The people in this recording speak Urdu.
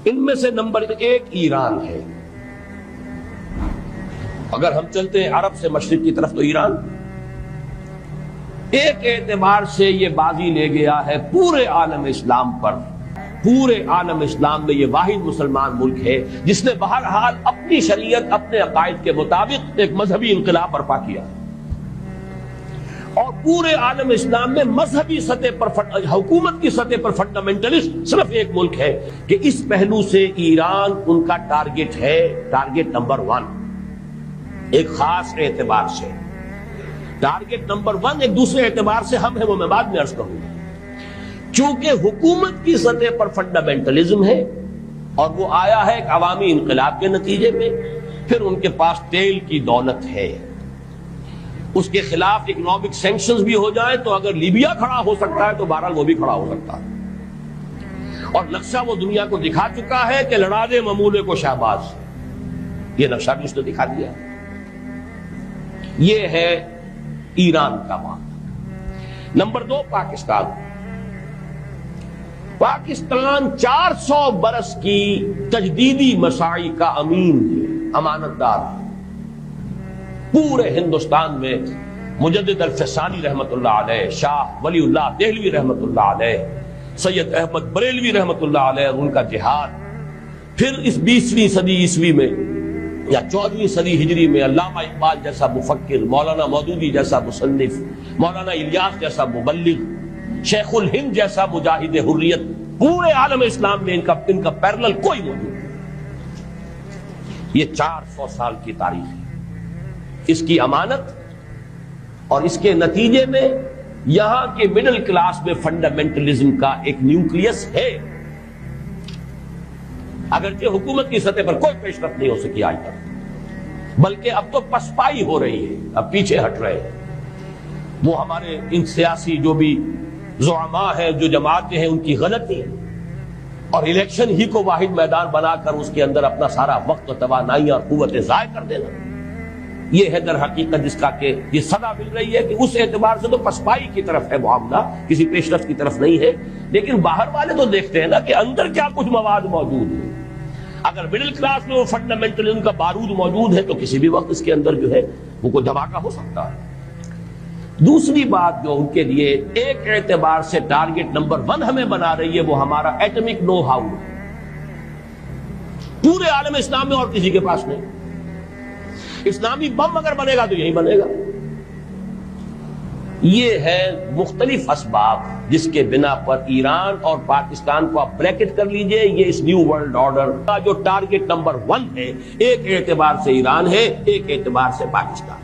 ان میں سے نمبر 1 ایران ہے۔ اگر ہم چلتے ہیں عرب سے مشرق کی طرف تو ایران ایک اعتبار سے یہ بازی لے گیا ہے پورے عالم اسلام پر۔ پورے عالم اسلام میں یہ واحد مسلمان ملک ہے جس نے بہرحال اپنی شریعت اپنے عقائد کے مطابق ایک مذہبی انقلاب برپا کیا، اور پورے عالم اسلام میں مذہبی سطح پر حکومت کی سطح پر فنڈامنٹلسٹ صرف ایک ملک ہے کہ اس پہلو سے ایران ان کا ٹارگٹ ہے، ٹارگٹ نمبر 1 ایک خاص اعتبار سے۔ ٹارگٹ نمبر 1 ایک دوسرے اعتبار سے ہم ہیں، وہ میں بعد میں عرض کروں گا۔ چونکہ حکومت کی سطح پر فنڈامنٹلزم ہے اور وہ آیا ہے ایک عوامی انقلاب کے نتیجے میں، پھر ان کے پاس تیل کی دولت ہے، اس کے خلاف اکنامک سینکشنز بھی ہو جائیں تو اگر لیبیا کھڑا ہو سکتا ہے تو بہرحال وہ بھی کھڑا ہو سکتا ہے، اور نقشہ وہ دنیا کو دکھا چکا ہے کہ لڑا دے ممولے کو شہباز، یہ نقشہ بھی اس نے دکھا دیا۔ یہ ہے ایران کا معاملہ۔ نمبر 2 پاکستان۔ پاکستان 400 برس کی تجدیدی مساعی کا امین ہے، امانت دار ہے۔ پورے ہندوستان میں مجدد الفسانی رحمت اللہ علیہ، شاہ ولی اللہ دہلوی رحمت اللہ علیہ، سید احمد بریلوی رحمت اللہ علیہ اور ان کا جہاد، پھر اس 20ویں صدی عیسوی میں یا 14ویں صدی ہجری میں علامہ اقبال جیسا مفکر، مولانا مودودی جیسا مصنف، مولانا الیاس جیسا مبلغ، شیخ الہند جیسا مجاہد حریت، پورے عالم اسلام میں ان کا پیرلل کوئی موجود نہیں۔ یہ 400 سال کی تاریخ ہے، اس کی امانت اور اس کے نتیجے میں یہاں کے مڈل کلاس میں فنڈامنٹلزم کا ایک نیوکلیس ہے، اگرچہ حکومت کی سطح پر کوئی پیش رفت نہیں ہو سکی آج تک، بلکہ اب تو پسپائی ہو رہی ہے، اب پیچھے ہٹ رہے ہیں۔ وہ ہمارے ان سیاسی جو بھی زعماء ہیں، جو جماعتیں ہیں، ان کی غلطی ہے، اور الیکشن ہی کو واحد میدان بنا کر اس کے اندر اپنا سارا وقت و توانائیاں اور قوتیں ضائع کر دینا، یہ ہے در حقیقت جس کا کہ یہ صدا مل رہی ہے کہ اس اعتبار سے تو پسپائی کی طرف ہے معاملہ، کسی پیش رفت کی طرف نہیں ہے۔ لیکن باہر والے تو دیکھتے ہیں نا کہ اندر کیا کچھ مواد موجود ہے۔ اگر مڈل کلاس میں وہ فنڈامنٹلزم کا بارود موجود ہے تو کسی بھی وقت اس کے اندر جو ہے وہ کوئی دھماکہ ہو سکتا ہے۔ دوسری بات جو ان کے لیے ایک اعتبار سے ٹارگٹ نمبر 1 ہمیں بنا رہی ہے وہ ہمارا ایٹمک نو ہاؤ ہے، پورے عالم اسلام میں اور کسی کے پاس نہیں۔ اسلامی بم اگر بنے گا تو یہی بنے گا۔ یہ ہے مختلف اسباب جس کے بنا پر ایران اور پاکستان کو آپ بریکٹ کر لیجئے، یہ اس نیو ورلڈ آرڈر کا جو ٹارگٹ نمبر 1 ہے، ایک اعتبار سے ایران ہے، ایک اعتبار سے پاکستان۔